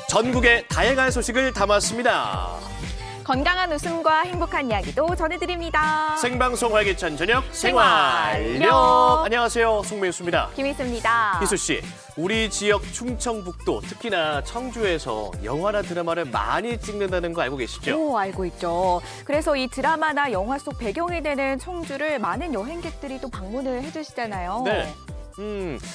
전국의 다양한 소식을 담았습니다. 건강한 웃음과 행복한 이야기도 전해드립니다. 생방송 활기찬 저녁 생활력. 안녕하세요, 송민수입니다. 김희수입니다. 희수 씨, 우리 지역 충청북도, 특히나 청주에서 영화나 드라마를 많이 찍는다는 거 알고 계시죠? 오, 알고 있죠. 그래서 이 드라마나 영화 속 배경이 되는 청주를 많은 여행객들이 또 방문을 해주시잖아요. 네.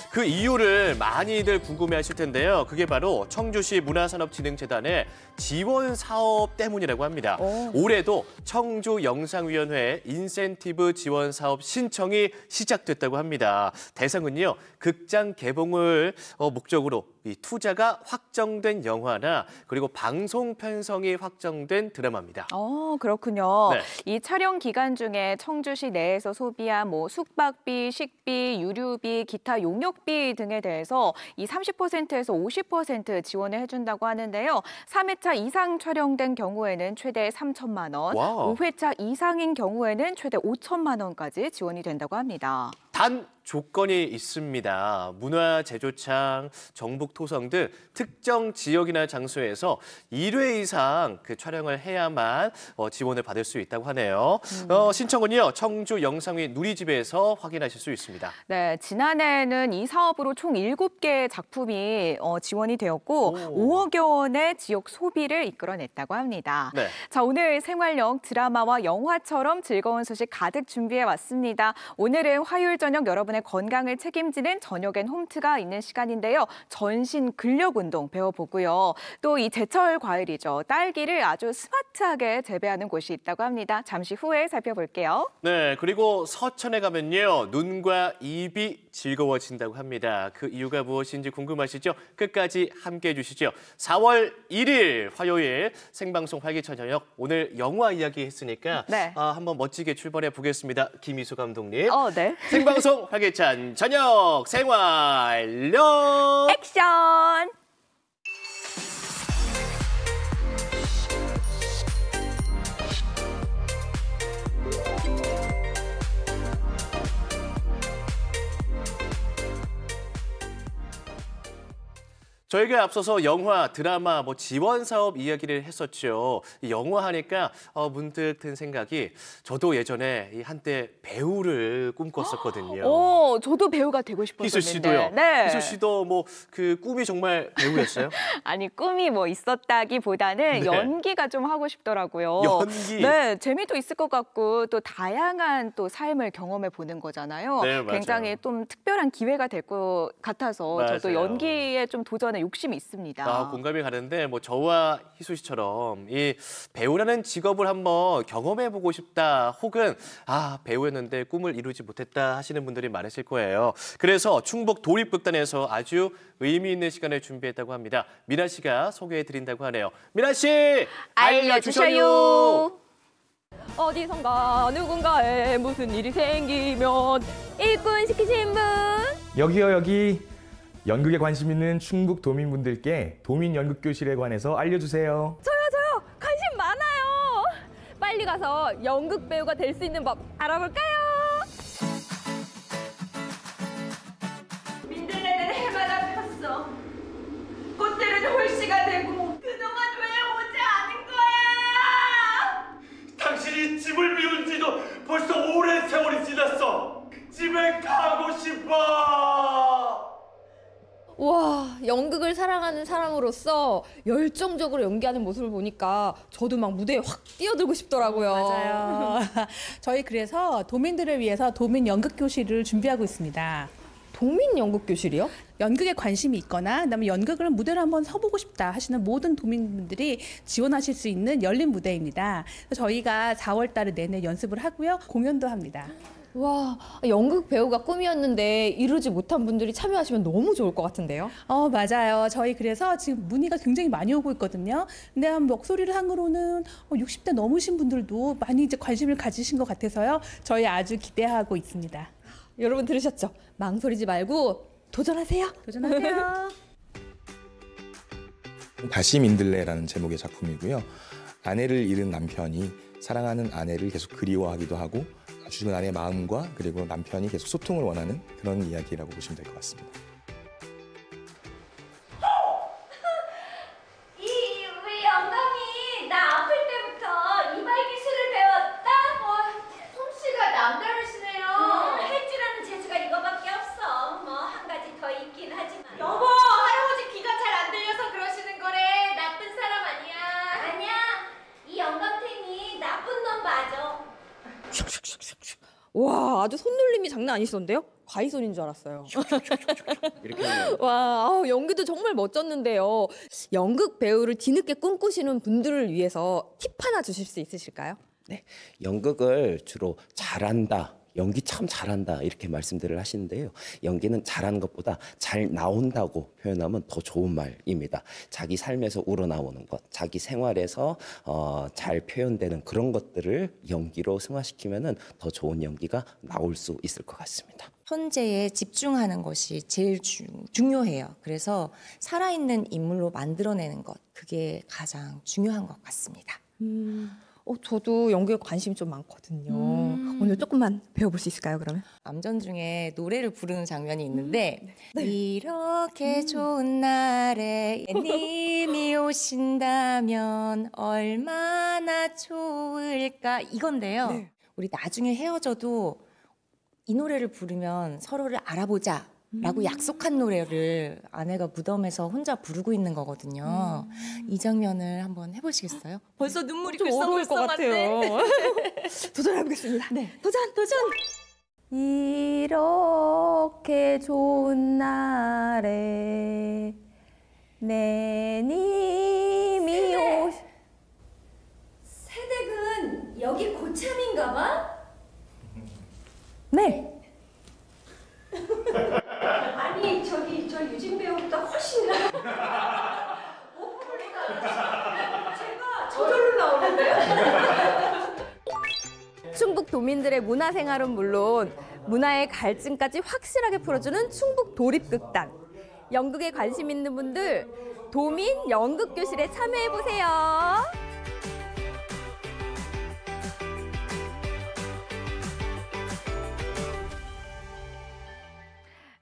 그 이유를 많이들 궁금해하실 텐데요. 그게 바로 청주시 문화산업진흥재단의 지원 사업 때문이라고 합니다. 올해도 청주영상위원회 인센티브 지원 사업 신청이 시작됐다고 합니다. 대상은요, 극장 개봉을 목적으로 이 투자가 확정된 영화나 그리고 방송 편성이 확정된 드라마입니다. 그렇군요. 네. 이 촬영 기간 중에 청주시 내에서 소비한 숙박비, 식비, 유류비, 기타 용역비 등에 대해서 이 30%에서 50% 지원을 해준다고 하는데요. 3회차 이상 촬영된 경우에는 최대 3천만 원, 와우. 5회차 이상인 경우에는 최대 5천만 원까지 지원이 된다고 합니다. 단 조건이 있습니다. 문화제조창, 정북토성 등 특정 지역이나 장소에서 1회 이상 그 촬영을 해야만 지원을 받을 수 있다고 하네요. 신청은요, 청주 영상위 누리집에서 확인하실 수 있습니다. 네, 지난해에는 이 사업으로 총 7개의 작품이 지원이 되었고 5억여 원의 지역 소비를 이끌어냈다고 합니다. 네. 자, 오늘 생활력 드라마와 영화처럼 즐거운 소식 가득 준비해 왔습니다. 오늘은 화요일 저녁 여러분의 건강을 책임지는 저녁엔 홈트가 있는 시간인데요. 전신 근력 운동 배워보고요. 또 이 제철 과일이죠. 딸기를 아주 스마트하게 재배하는 곳이 있다고 합니다. 잠시 후에 살펴볼게요. 네, 그리고 서천에 가면요, 눈과 입이 즐거워진다고 합니다. 그 이유가 무엇인지 궁금하시죠? 끝까지 함께해 주시죠. 4월 1일 화요일 생방송 활기찬 저녁, 오늘 영화 이야기 했으니까 네. 한번 멋지게 출발해 보겠습니다. 김희수 감독님. 네. 생방송 활기찬 저녁 생활력 액션! 저희가 앞서서 영화, 드라마, 지원 사업 이야기를 했었죠. 이 영화 하니까 문득 든 생각이, 저도 예전에 한때 배우를 꿈꿨었거든요. 저도 배우가 되고 싶었었는데. 희수 씨도요? 네. 희수 씨도 그 꿈이 정말 배우였어요? 아니, 꿈이 있었다기보다는 네. 연기가 좀 하고 싶더라고요. 연기? 네, 재미도 있을 것 같고 또 다양한 또 삶을 경험해 보는 거잖아요. 네, 맞아요. 굉장히 좀 특별한 기회가 될 것 같아서 맞아요. 저도 연기에 좀 도전에 욕심이 있습니다. 공감이 가는데 저와 희수 씨처럼 이 배우라는 직업을 한번 경험해보고 싶다, 혹은 배우였는데 꿈을 이루지 못했다 하시는 분들이 많으실 거예요. 그래서 충북 도립극단에서 아주 의미 있는 시간을 준비했다고 합니다. 미나 씨가 소개해드린다고 하네요. 미나 씨, 알려주셔요. 어디선가 누군가에 무슨 일이 생기면 일꾼 시키신 분. 여기요, 여기. 연극에 관심 있는 충북 도민분들께 도민연극교실에 관해서 알려주세요. 저요 관심 많아요. 빨리 가서 연극 배우가 될 수 있는 법 알아볼까요? 민들레는 해마다 폈어. 꽃들은 홀씨가 되고 그동안 왜 오지 않은 거야? 당신이 집을 비운 지도 벌써 오랜 세월이 지났어. 집에 가고 싶어. 와, 연극을 사랑하는 사람으로서 열정적으로 연기하는 모습을 보니까 저도 막 무대에 확 뛰어들고 싶더라고요. 맞아요. 저희 그래서 도민들을 위해서 도민 연극교실을 준비하고 있습니다. 도민 연극교실이요? 연극에 관심이 있거나 그다음에 연극을 무대를 한번 서보고 싶다 하시는 모든 도민분들이 지원하실 수 있는 열린 무대입니다. 저희가 4월 달에 내내 연습을 하고요. 공연도 합니다. 와, 연극 배우가 꿈이었는데 이루지 못한 분들이 참여하시면 너무 좋을 것 같은데요? 맞아요. 저희 그래서 지금 문의가 굉장히 많이 오고 있거든요. 근데 목소리를 상으로는 60대 넘으신 분들도 많이 이제 관심을 가지신 것 같아서요. 저희 아주 기대하고 있습니다. 여러분 들으셨죠? 망설이지 말고 도전하세요. 도전하세요. 다시 민들레라는 제목의 작품이고요. 아내를 잃은 남편이 사랑하는 아내를 계속 그리워하기도 하고 주는 아내의 마음과 그리고 남편이 계속 소통을 원하는 그런 이야기라고 보시면 될 것 같습니다. 우리 영감이 나 아플 때부터 이발 기술을 배웠다. 솜씨가 남다르시네요. 헬즈라는 재주가 이거밖에 없어. 뭐 한 가지 더 있긴 하지만. 여보, 할아버지 귀가 잘 안 들려서 그러시는 거래. 나쁜 사람 아니야. 아니야. 이 영감탱이 나쁜 놈 맞아. 와, 아주 손놀림이 장난 아니시던데요? 과이손인 줄 알았어요. 이렇게 하면. 와, 연기도 정말 멋졌는데요. 연극 배우를 뒤늦게 꿈꾸시는 분들을 위해서 팁 하나 주실 수 있으실까요? 네, 연극을 주로 잘한다, 연기 참 잘한다 이렇게 말씀들을 하시는데요. 연기는 잘하는 것보다 잘 나온다고 표현하면 더 좋은 말입니다. 자기 삶에서 우러나오는 것, 자기 생활에서 잘 표현되는 그런 것들을 연기로 승화시키면은 더 좋은 연기가 나올 수 있을 것 같습니다. 현재에 집중하는 것이 제일 중요해요. 그래서 살아있는 인물로 만들어내는 것, 그게 가장 중요한 것 같습니다. 저도 연기에 관심이 좀 많거든요. 오늘 조금만 배워볼 수 있을까요, 그러면? 남전 중에 노래를 부르는 장면이 있는데 이렇게 좋은 날에 님이 오신다면 얼마나 좋을까 이건데요. 네. 우리 나중에 헤어져도 이 노래를 부르면 서로를 알아보자 라고 약속한 노래를 아내가 무덤에서 혼자 부르고 있는 거거든요. 이 장면을 한번 해보시겠어요? 벌써 눈물이 좀 어려울 것 같아요. 도전해보겠습니다. 네. 도전! 이렇게 좋은 날에 내 님이 새댁은 여기 고참인가 봐? 네. 아니 저 유진 배우보다 훨씬 나. 제가 저절로 나오는데요. 충북 도민들의 문화생활은 물론 문화의 갈증까지 확실하게 풀어주는 충북 도립극단. 연극에 관심 있는 분들 도민 연극교실에 참여해보세요.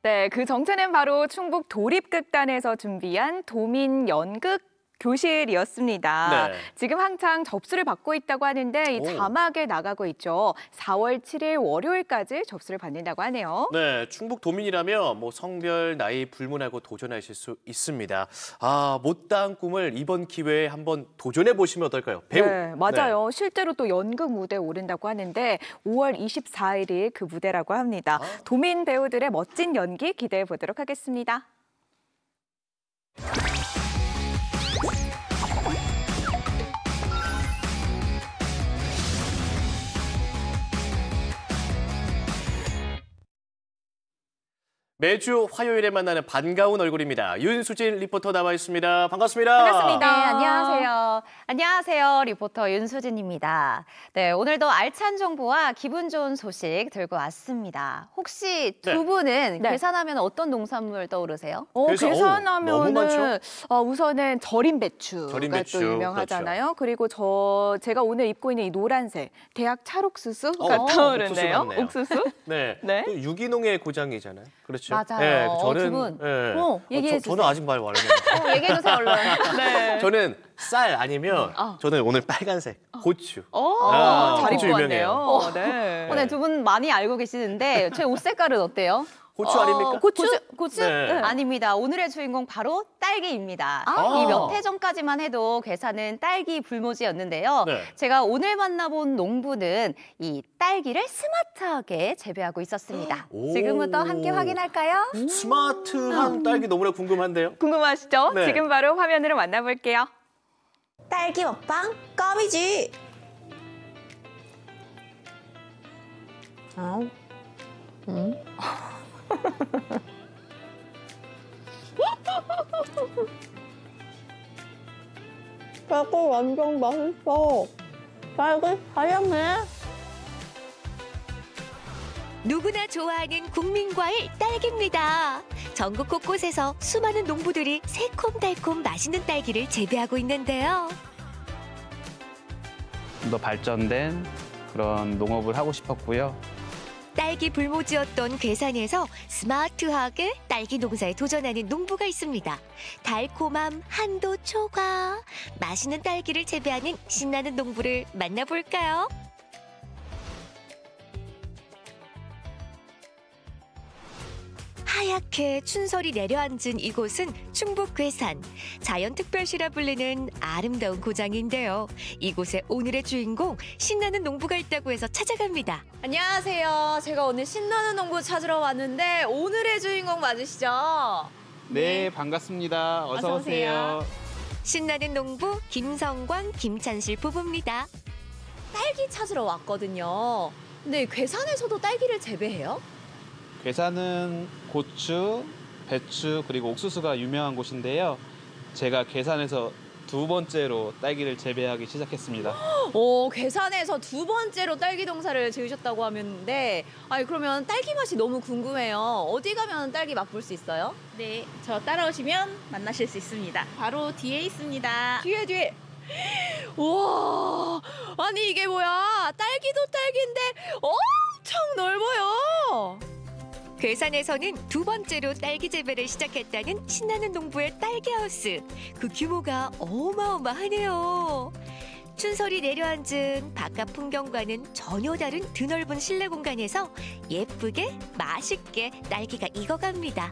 네, 그 정체는 바로 충북 도립극단에서 준비한 도민 연극 교실이었습니다. 네. 지금 한창 접수를 받고 있다고 하는데 이 자막에 나가고 있죠. 4월 7일 월요일까지 접수를 받는다고 하네요. 네, 충북 도민이라면 뭐 성별, 나이 불문하고 도전하실 수 있습니다. 못다한 꿈을 이번 기회에 한번 도전해 보시면 어떨까요? 배우. 네, 맞아요. 실제로 또 연극 무대에 오른다고 하는데 5월 24일이 그 무대라고 합니다. 도민 배우들의 멋진 연기 기대해 보도록 하겠습니다. 매주 화요일에 만나는 반가운 얼굴입니다. 윤수진 리포터 나와 있습니다. 반갑습니다. 반갑습니다. 네, 안녕하세요. 안녕하세요. 리포터 윤수진입니다. 네, 오늘도 알찬 정보와 기분 좋은 소식 들고 왔습니다. 혹시 두 분은 계산하면 어떤 농산물 떠오르세요? 계산하면은 우선은 절임 배추가 또 유명하잖아요. 그렇죠. 그리고 제가 오늘 입고 있는 이 노란색 대학 찰옥수수가 떠오르네요. 옥수수? 네. 네. 또 유기농의 고장이잖아요. 그렇죠. 맞아요. 네, 두 분. 얘기해 주세요. 저는 아직 말 안 했는데. 얘기해 주세요, 얼른. 네. 저는 쌀 아니면 저는 오늘 빨간색 고추. 잘 고추 입고 유명해요. 왔네요. 네. 오늘 두 분 많이 알고 계시는데 제 옷 색깔은 어때요? 고추 아닙니까? 고추? 네. 아닙니다. 오늘의 주인공 바로 딸기입니다. 아. 이 몇 해 전까지만 해도 괴산은 딸기 불모지였는데요. 네. 제가 오늘 만나본 농부는 이 딸기를 스마트하게 재배하고 있었습니다. 지금부터 함께 확인할까요? 스마트한 딸기 너무나 궁금한데요. 궁금하시죠? 네. 지금 바로 화면으로 만나볼게요. 딸기 먹방 껌이지. 딸기 완전 맛있어. 딸기 사랑해. 누구나 좋아하는 국민과일 딸기입니다. 전국 곳곳에서 수많은 농부들이 새콤달콤 맛있는 딸기를 재배하고 있는데요. 좀 더 발전된 그런 농업을 하고 싶었고요. 딸기 불모지였던 괴산에서 스마트하게 딸기 농사에 도전하는 농부가 있습니다. 달콤함 한도 초과. 맛있는 딸기를 재배하는 신나는 농부를 만나볼까요? 하얗게 춘설이 내려앉은 이곳은 충북 괴산, 자연특별시라 불리는 아름다운 고장인데요. 이곳에 오늘의 주인공 신나는 농부가 있다고 해서 찾아갑니다. 안녕하세요. 제가 오늘 신나는 농부 찾으러 왔는데 오늘의 주인공 맞으시죠? 네, 반갑습니다. 어서 오세요. 신나는 농부 김성광, 김찬실 부부입니다. 딸기 찾으러 왔거든요. 근데 괴산에서도 딸기를 재배해요? 괴산은 고추, 배추 그리고 옥수수가 유명한 곳인데요. 제가 괴산에서 2번째로 딸기를 재배하기 시작했습니다. 오, 괴산에서 2번째로 딸기 농사를 지으셨다고 하는데, 아니 그러면 딸기 맛이 너무 궁금해요. 어디 가면 딸기 맛볼 수 있어요? 네, 저 따라오시면 만나실 수 있습니다. 바로 뒤에 있습니다. 뒤에. 우와, 아니 이게 뭐야? 딸기도 딸기인데 엄청 넓어요. 괴산에서는 2번째로 딸기 재배를 시작했다는 신나는 농부의 딸기하우스. 그 규모가 어마어마하네요. 춘설이 내려앉은 바깥 풍경과는 전혀 다른 드넓은 실내 공간에서 예쁘게 맛있게 딸기가 익어갑니다.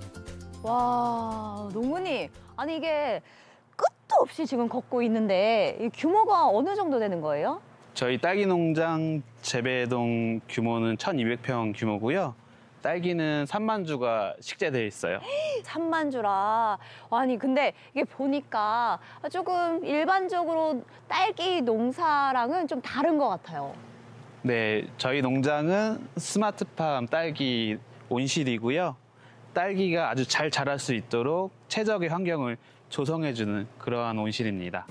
와, 농부님, 아니 이게 끝도 없이 지금 걷고 있는데 이 규모가 어느 정도 되는 거예요? 저희 딸기 농장 재배동 규모는 1,200평 규모고요. 딸기는 3만 주가 식재되어 있어요. 3만 주라. 아니 근데 이게 보니까 조금 일반적으로 딸기 농사랑은 좀 다른 것 같아요. 네, 저희 농장은 스마트팜 딸기 온실이고요. 딸기가 아주 잘 자랄 수 있도록 최적의 환경을 조성해주는 그러한 온실입니다.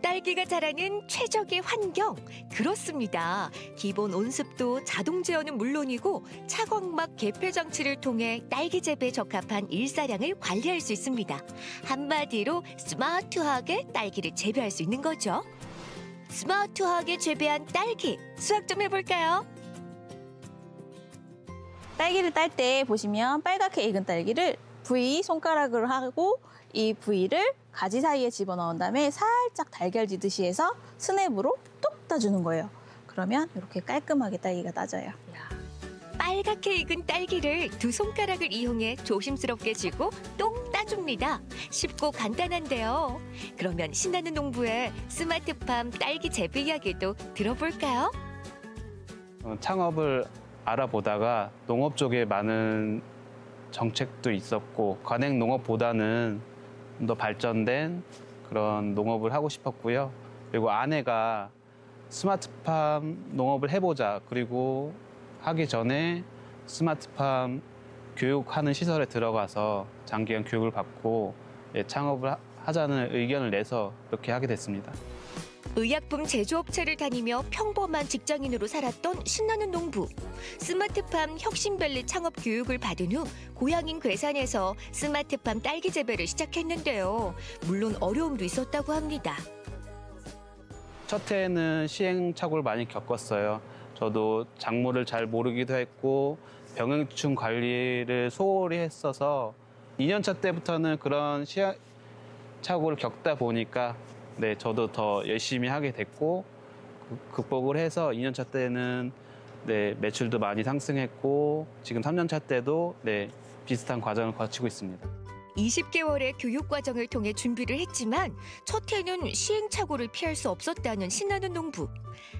딸기가 자라는 최적의 환경, 그렇습니다. 기본 온습도 자동 제어는 물론이고 차광막 개폐 장치를 통해 딸기 재배에 적합한 일사량을 관리할 수 있습니다. 한마디로 스마트하게 딸기를 재배할 수 있는 거죠. 스마트하게 재배한 딸기, 수확 좀 해볼까요? 딸기를 딸 때 보시면 빨갛게 익은 딸기를 V 손가락으로 하고 이 V를 가지 사이에 집어넣은 다음에 살짝 달걀 지듯이 해서 스냅으로 뚝 따주는 거예요. 그러면 이렇게 깔끔하게 딸기가 따져요. 빨갛게 익은 딸기를 2 손가락을 이용해 조심스럽게 쥐고 똥 따줍니다. 쉽고 간단한데요. 그러면 신나는 농부의 스마트팜 딸기 재배 이야기도 들어볼까요? 창업을 알아보다가 농업 쪽에 많은 정책도 있었고 관행 농업보다는 더 발전된 그런 농업을 하고 싶었고요. 그리고 아내가 스마트팜 농업을 해보자. 그리고 하기 전에 스마트팜 교육하는 시설에 들어가서 장기간 교육을 받고 창업을 하자는 의견을 내서 그렇게 하게 됐습니다. 의약품 제조업체를 다니며 평범한 직장인으로 살았던 신나는 농부. 스마트팜 혁신밸리 창업 교육을 받은 후 고향인 괴산에서 스마트팜 딸기 재배를 시작했는데요. 물론 어려움도 있었다고 합니다. 첫 해에는 시행착오를 많이 겪었어요. 저도 작물을 잘 모르기도 했고 병해충 관리를 소홀히 했어서 2년차 때부터는 그런 시행착오를 겪다 보니까 네, 저도 더 열심히 하게 됐고 극복을 해서 2년차 때는 네, 매출도 많이 상승했고 지금 3년차 때도 네, 비슷한 과정을 거치고 있습니다. 20개월의 교육 과정을 통해 준비를 했지만 첫 해는 시행착오를 피할 수 없었다는 신나는 농부.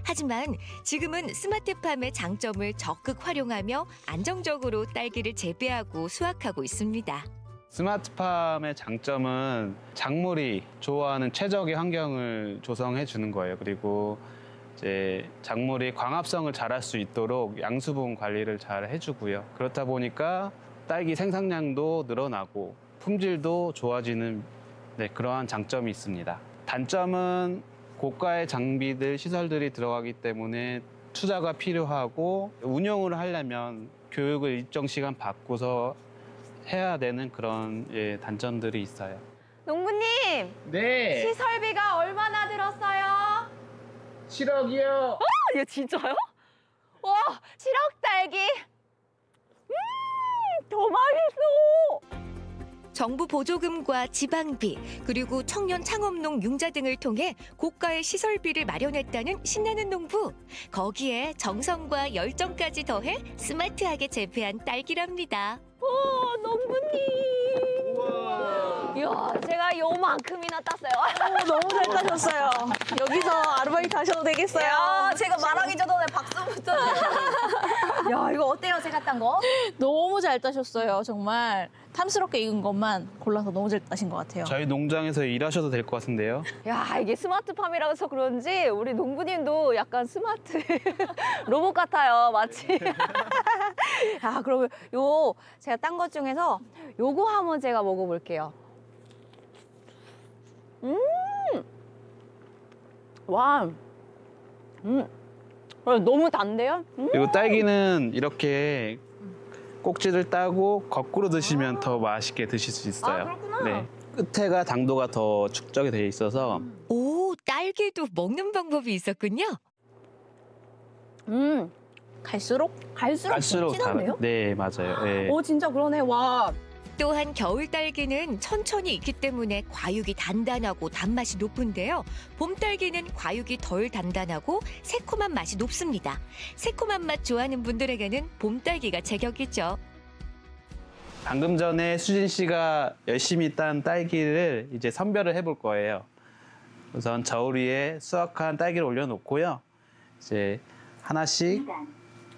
하지만 지금은 스마트팜의 장점을 적극 활용하며 안정적으로 딸기를 재배하고 수확하고 있습니다. 스마트팜의 장점은 작물이 좋아하는 최적의 환경을 조성해 주는 거예요. 그리고 이제 작물이 광합성을 잘할 수 있도록 양수분 관리를 잘 해주고요. 그렇다 보니까 딸기 생산량도 늘어나고 품질도 좋아지는 네, 그러한 장점이 있습니다. 단점은 고가의 장비들, 시설들이 들어가기 때문에 투자가 필요하고 운영을 하려면 교육을 일정 시간 받고서 해야 되는 그런 단점들이 있어요. 농부님! 네. 시설비가 얼마나 들었어요? 7억이요. 이거 진짜요? 칠흑딸기. 더 맛있어. 정부 보조금과 지방비, 그리고 청년 창업농 융자 등을 통해 고가의 시설비를 마련했다는 신나는 농부. 거기에 정성과 열정까지 더해 스마트하게 재배한 딸기랍니다. 오, 농부님. 우와. 이야, 제가 요만큼이나 땄어요. 너무 잘 따셨어요. 여기서 아르바이트 하셔도 되겠어요. 야, 제가 말하기 전에 박수부터. 야, 이거 어때요? 제가 딴 거? 너무 잘 따셨어요. 정말 탐스럽게 익은 것만 골라서 너무 잘 따신 것 같아요. 저희 농장에서 일하셔도 될 것 같은데요. 야, 이게 스마트팜이라서 그런지 우리 농부님도 약간 스마트 로봇 같아요. 마치. 야, 그러면 제가 딴 것 중에서 요거 한번 제가 먹어볼게요. 와. 너무 단데요? 그리고 딸기는 이렇게 꼭지를 따고 거꾸로 드시면 더 맛있게 드실 수 있어요. 아, 그렇구나. 네. 끝에가 당도가 더 축적이 되어 있어서. 오, 딸기도 먹는 방법이 있었군요. 갈수록 갈수록 네, 맞아요. 네. 오, 진짜 그러네. 와. 또한 겨울 딸기는 천천히 익기 때문에 과육이 단단하고 단맛이 높은데요. 봄 딸기는 과육이 덜 단단하고 새콤한 맛이 높습니다. 새콤한 맛 좋아하는 분들에게는 봄 딸기가 제격이죠. 방금 전에 수진 씨가 열심히 딴 딸기를 이제 선별을 해볼 거예요. 우선 저울 위에 수확한 딸기를 올려놓고요. 이제 하나씩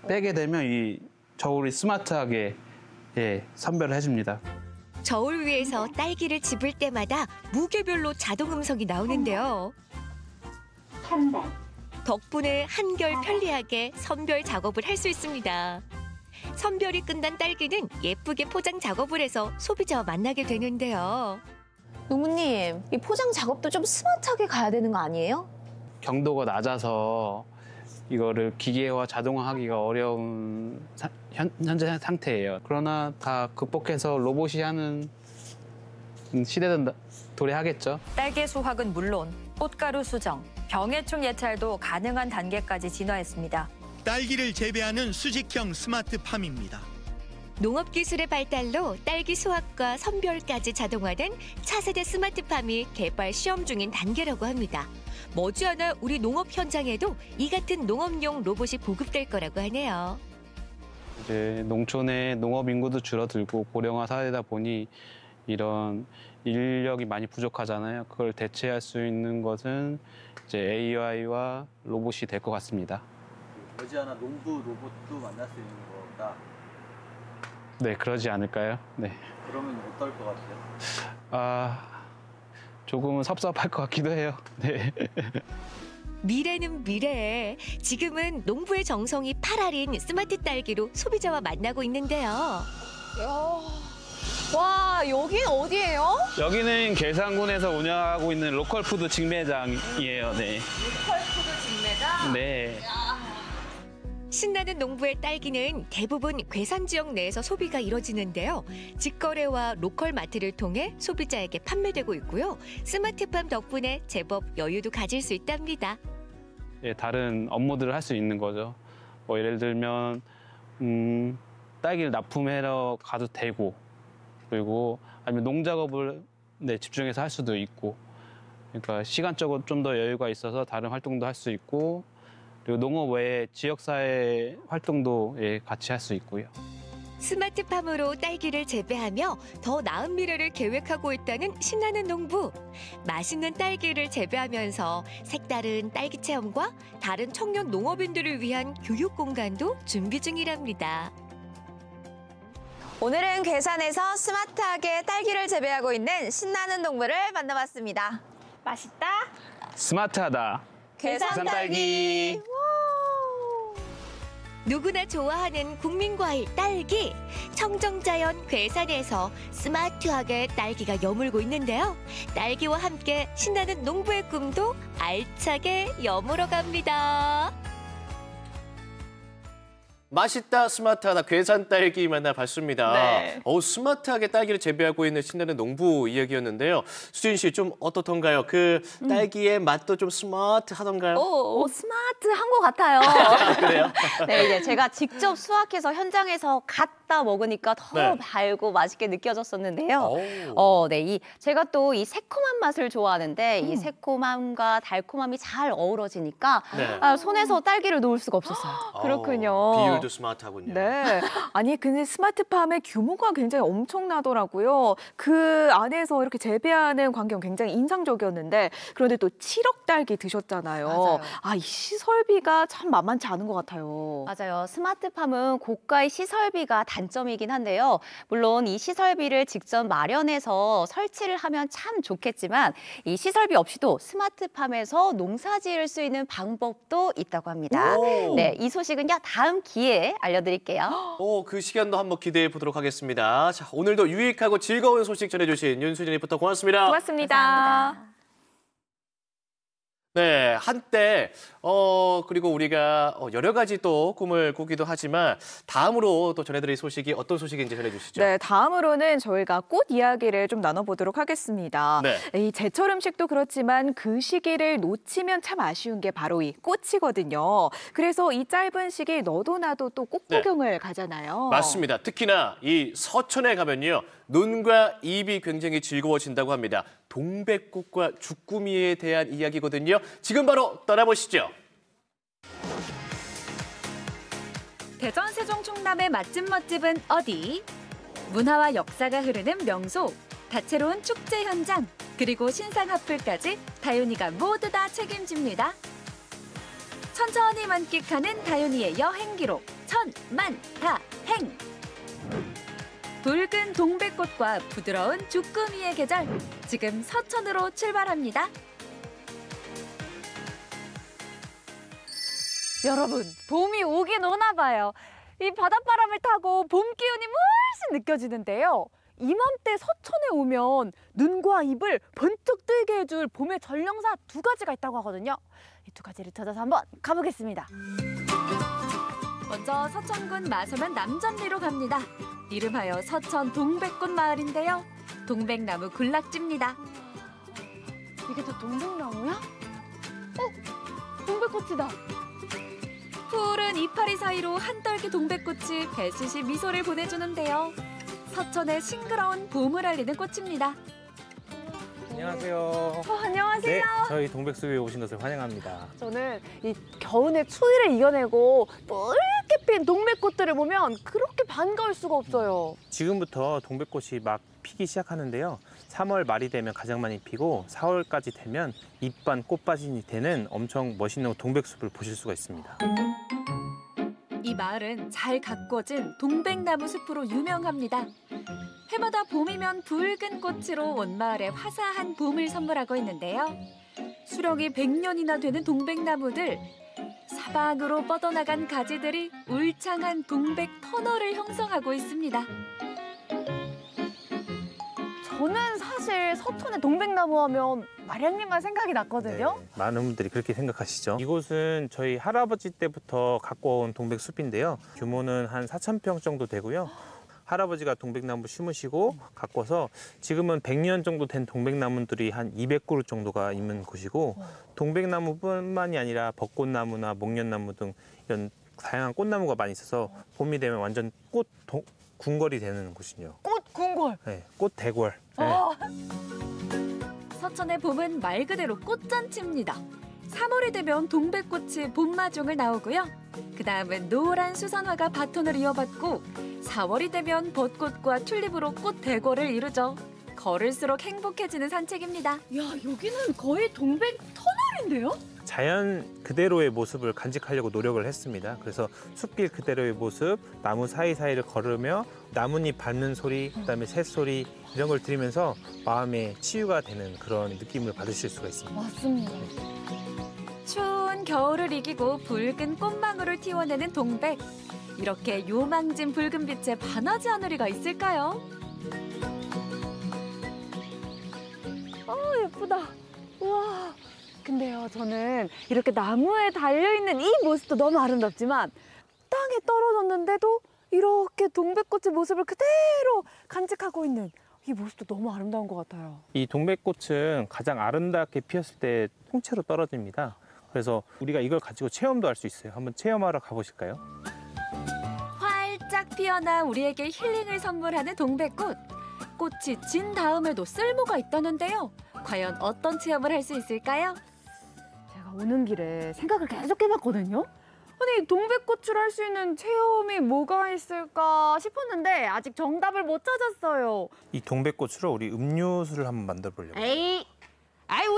빼게 되면 이 저울이 스마트하게 선별을 해줍니다. 저울 위에서 딸기를 집을 때마다 무게별로 자동 음성이 나오는데요. 덕분에 한결 편리하게 선별 작업을 할 수 있습니다. 선별이 끝난 딸기는 예쁘게 포장 작업을 해서 소비자와 만나게 되는데요. 농부님, 이 포장 작업도 좀 스마트하게 가야 되는 거 아니에요? 경도가 낮아서 이거를 기계화 자동화하기가 어려운 현재 상태예요. 그러나 다 극복해서 로봇이 하는 시대는 도래하겠죠. 딸기 수확은 물론 꽃가루 수정, 병해충 예찰도 가능한 단계까지 진화했습니다. 딸기를 재배하는 수직형 스마트팜입니다. 농업기술의 발달로 딸기 수확과 선별까지 자동화된 차세대 스마트팜이 개발 시험 중인 단계라고 합니다. 머지않아 우리 농업 현장에도 이 같은 농업용 로봇이 보급될 거라고 하네요. 이제 농촌의 농업 인구도 줄어들고 고령화 사회다 보니 이런 인력이 많이 부족하잖아요. 그걸 대체할 수 있는 것은 이제 AI와 로봇이 될 것 같습니다. 머지않아 농부 로봇도 만날 수 있는 거다. 네, 그러지 않을까요? 네. 그러면 어떨 것 같아요? 조금은 섭섭할 것 같기도 해요. 네. 미래는 미래. 지금은 농부의 정성이 팔알인 스마트 딸기로 소비자와 만나고 있는데요. 와, 여긴 어디예요? 여기는 계산군에서 운영하고 있는 로컬푸드 직매장이에요. 네. 로컬푸드 직매장? 네. 신나는 농부의 딸기는 대부분 괴산 지역 내에서 소비가 이뤄지는데요. 직거래와 로컬 마트를 통해 소비자에게 판매되고 있고요. 스마트팜 덕분에 제법 여유도 가질 수 있답니다. 예, 다른 업무들을 할 수 있는 거죠. 뭐 예를 들면 딸기를 납품하러 가도 되고, 그리고 아니면 농작업을 집중해서 할 수도 있고, 그러니까 시간적으로 좀 더 여유가 있어서 다른 활동도 할 수 있고, 그리고 농업 외에 지역사회 활동도 같이 할 수 있고요. 스마트팜으로 딸기를 재배하며 더 나은 미래를 계획하고 있다는 신나는 농부. 맛있는 딸기를 재배하면서 색다른 딸기 체험과 다른 청년 농업인들을 위한 교육 공간도 준비 중이랍니다. 오늘은 괴산에서 스마트하게 딸기를 재배하고 있는 신나는 농부를 만나봤습니다. 맛있다. 스마트하다. 괴산 딸기. 누구나 좋아하는 국민과일 딸기. 청정자연 괴산에서 스마트하게 딸기가 여물고 있는데요. 딸기와 함께 신나는 농부의 꿈도 알차게 여물어 갑니다. 맛있다, 스마트하다, 괴산 딸기 만나봤습니다. 네. 스마트하게 딸기를 재배하고 있는 신나는 농부 이야기였는데요. 수진 씨 좀 어떻던가요? 그 딸기의 맛도 좀 스마트하던가요? 스마트한 것 같아요. 그래요? 네, 이제 제가 직접 수확해서 현장에서 갖다 먹으니까 더 네. 달고 맛있게 느껴졌었는데요. 네, 제가 또 이 새콤한 맛을 좋아하는데 이 새콤함과 달콤함이 잘 어우러지니까 네. 손에서 딸기를 놓을 수가 없었어요. 그렇군요. 비율도 스마트하군요. 네. 아니, 근데 스마트팜의 규모가 굉장히 엄청나더라고요. 그 안에서 이렇게 재배하는 광경 굉장히 인상적이었는데, 그런데 또 7억 딸기 드셨잖아요. 맞아요. 이 시설비가 참 만만치 않은 것 같아요. 맞아요. 스마트팜은 고가의 시설비가 단점이긴 한데요. 물론 이 시설비를 직접 마련해서 설치를 하면 참 좋겠지만 이 시설비 없이도 스마트팜에서 농사 지을 수 있는 방법도 있다고 합니다. 네, 이 소식은요. 다음 기회에 알려드릴게요. 그 시간도 한번 기대해 보도록 하겠습니다. 자, 오늘도 유익하고 즐거운 소식 전해주신 윤수진 리포터 고맙습니다. 고맙습니다. 감사합니다. 네, 한때 그리고 우리가 여러 가지 또 꿈을 꾸기도 하지만 다음으로 또 전해드릴 소식이 어떤 소식인지 전해주시죠. 네, 다음으로는 저희가 꽃 이야기를 좀 나눠보도록 하겠습니다. 네. 이 제철 음식도 그렇지만 그 시기를 놓치면 참 아쉬운 게 바로 이 꽃이거든요. 그래서 이 짧은 시기 너도 나도 또 꽃 구경을 가잖아요. 맞습니다. 특히나 이 서천에 가면요. 눈과 입이 굉장히 즐거워진다고 합니다. 동백꽃과 주꾸미에 대한 이야기거든요. 지금 바로 떠나보시죠. 대전 세종 충남의 맛집 멋집은 어디? 문화와 역사가 흐르는 명소, 다채로운 축제 현장, 그리고 신상 핫플까지 다윤이가 모두 다 책임집니다. 천천히 만끽하는 다윤이의 여행 기록, 천만다행! 붉은 동백꽃과 부드러운 주꾸미의 계절, 지금 서천으로 출발합니다. 여러분, 봄이 오긴 오나 봐요. 이 바닷바람을 타고 봄 기운이 물씬 느껴지는데요. 이맘때 서천에 오면 눈과 입을 번쩍 뜨게 해줄 봄의 전령사 2가지가 있다고 하거든요. 이 2가지를 찾아서 한번 가보겠습니다. 먼저 서천군 마서면 남전리로 갑니다. 이름하여 서천 동백꽃 마을인데요. 동백나무 군락지입니다. 이게 다 동백나무야? 동백꽃이다. 푸른 이파리 사이로 한떨기 동백꽃이 배시시 미소를 보내주는데요. 서천의 싱그러운 봄을 알리는 꽃입니다. 안녕하세요. 안녕하세요. 네, 저희 동백숲에 오신 것을 환영합니다. 저는 이 겨우내 추위를 이겨내고 붉게 핀 동백꽃들을 보면 그렇게 반가울 수가 없어요. 지금부터 동백꽃이 막 피기 시작하는데요. 3월 말이 되면 가장 많이 피고 4월까지 되면 잎반 꽃밭이 되는 엄청 멋있는 동백숲을 보실 수가 있습니다. 이 마을은 잘 가꿔진 동백나무 숲으로 유명합니다. 해마다 봄이면 붉은 꽃으로 온 마을에 화사한 봄을 선물하고 있는데요. 수령이 100년이나 되는 동백나무들, 사방으로 뻗어나간 가지들이 울창한 동백 터널을 형성하고 있습니다. 저는 사실 서천의 동백나무 하면 마량님만 생각이 났거든요. 네, 많은 분들이 그렇게 생각하시죠. 이곳은 저희 할아버지 때부터 갖고 온 동백숲인데요. 규모는 한 4,000평 정도 되고요. 할아버지가 동백나무 심으시고 가꿔서 지금은 100년 정도 된 동백나무들이 한 200그루 정도가 있는 곳이고 동백나무뿐만이 아니라 벚꽃나무나 목련나무 등 이런 다양한 꽃나무가 많이 있어서 봄이 되면 완전 꽃 궁궐이 되는 곳이요. 꽃 궁궐? 네, 꽃 대궐. 네. 서천의 봄은 말 그대로 꽃잔치입니다. 3월이 되면 동백꽃이 봄마중을 나오고요. 그 다음은 노란 수선화가 바톤을 이어받고 4월이 되면 벚꽃과 튤립으로 꽃 대궐을 이루죠. 걸을수록 행복해지는 산책입니다. 야, 여기는 거의 동백 터널인데요? 자연 그대로의 모습을 간직하려고 노력을 했습니다. 그래서 숲길 그대로의 모습, 나무 사이사이를 걸으며 나뭇잎 밟는 소리, 그다음에 새소리 이런 걸 들으면서 마음의 치유가 되는 그런 느낌을 받으실 수가 있습니다. 맞습니다. 추운 겨울을 이기고 붉은 꽃망울을 틔워내는 동백. 이렇게 요망진 붉은 빛에 반하지 않을 리가 있을까요? 예쁘다. 우와. 근데요, 저는 이렇게 나무에 달려있는 이 모습도 너무 아름답지만 딱 땅에 떨어졌는데도 이렇게 동백꽃의 모습을 그대로 간직하고 있는 이 모습도 너무 아름다운 것 같아요. 이 동백꽃은 가장 아름답게 피었을 때 통째로 떨어집니다. 그래서 우리가 이걸 가지고 체험도 할 수 있어요. 한번 체험하러 가보실까요? 활짝 피어나 우리에게 힐링을 선물하는 동백꽃. 꽃이 진 다음에도 쓸모가 있다는데요. 과연 어떤 체험을 할 수 있을까요? 제가 오는 길에 생각을 계속 해봤거든요. 아니, 동백꽃을 할 수 있는 체험이 뭐가 있을까 싶었는데 아직 정답을 못 찾았어요. 이 동백꽃으로 우리 음료수를 한번 만들어 보려고요. 에이,